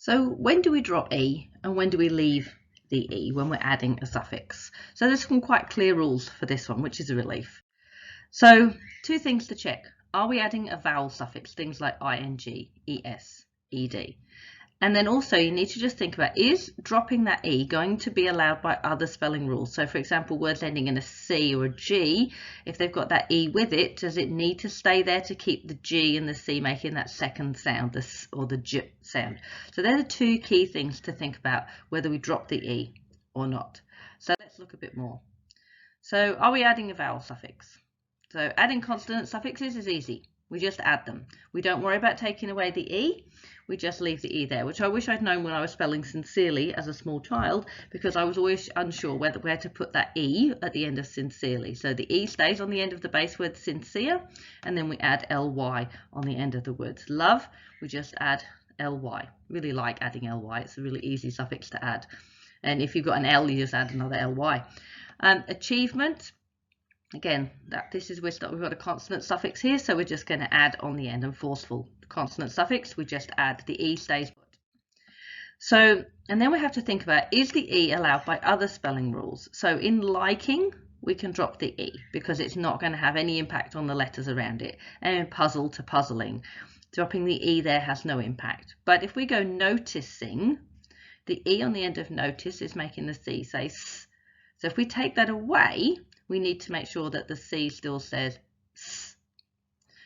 So when do we drop E and when do we leave the E when we're adding a suffix? So there's some quite clear rules for this one, which is a relief. So two things to check. Are we adding a vowel suffix, things like ing, es, ed? And then also you need to just think about, is dropping that E going to be allowed by other spelling rules? So for example, words ending in a C or a G, if they've got that E with it, does it need to stay there to keep the G and the C making that second sound, the S or the J sound? So they're the two key things to think about, whether we drop the E or not. So let's look a bit more. So are we adding a vowel suffix? So adding consonant suffixes is easy. We just add them. We don't worry about taking away the E. We just leave the E there, which I wish I'd known when I was spelling sincerely as a small child, because I was always unsure where to put that E at the end of sincerely. So the E stays on the end of the base word sincere, and then we add ly on the end of the words love. We just add ly. Really like adding ly. It's a really easy suffix to add. And if you've got an L, you just add another ly. Achievement. Again, this is we've got a consonant suffix here, so we're just going to add on the end. And forceful consonant suffix, we just add, the E stays put. So, and then we have to think about, is the E allowed by other spelling rules? So in liking, we can drop the E because it's not going to have any impact on the letters around it. And in puzzle to puzzling, dropping the E there has no impact. But if we go noticing, the E on the end of notice is making the C say S. So if we take that away, we need to make sure that the C still says S.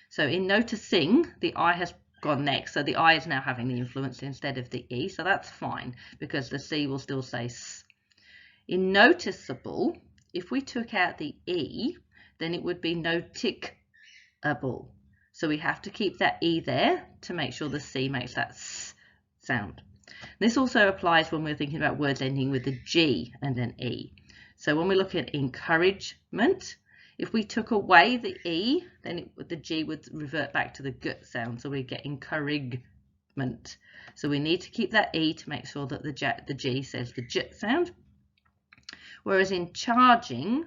So in noticing, the I has gone next, so the I is now having the influence instead of the E, so that's fine because the C will still say S. In noticeable, if we took out the E, then it would be noticable. So we have to keep that E there to make sure the C makes that S sound. This also applies when we're thinking about words ending with a G and an E. So when we look at encouragement, if we took away the E, then the G would revert back to the G sound. So we get encouragement. So we need to keep that E to make sure that the G says the J sound. Whereas in charging,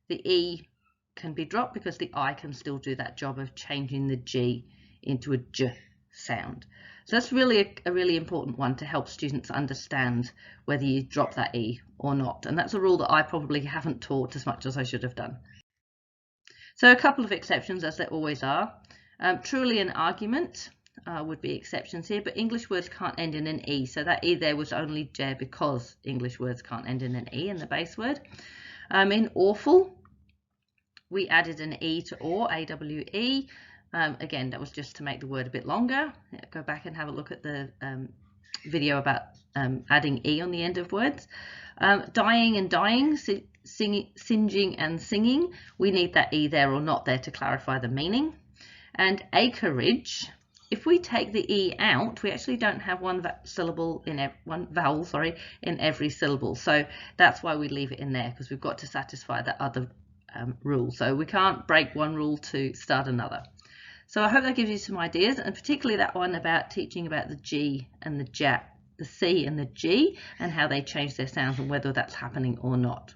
the E can be dropped because the I can still do that job of changing the G into a J sound. So that's really a really important one to help students understand whether you drop that E or not. And that's a rule that I probably haven't taught as much as I should have done. So a couple of exceptions, as there always are. Truly an argument would be exceptions here, but English words can't end in an E. So that E there was only there because English words can't end in an E in the base word. In awful, we added an E to or, AWE. Again, that was just to make the word a bit longer. Go back and have a look at the video about adding E on the end of words. Dying and dying, singeing and singing, we need that E there or not there to clarify the meaning. And acreage, if we take the E out, we actually don't have one vowel in every syllable. So that's why we leave it in there, because we've got to satisfy that other rule. So we can't break one rule to start another. So I hope that gives you some ideas, and particularly that one about teaching about the G and the J, the C and the G, and how they change their sounds and whether that's happening or not.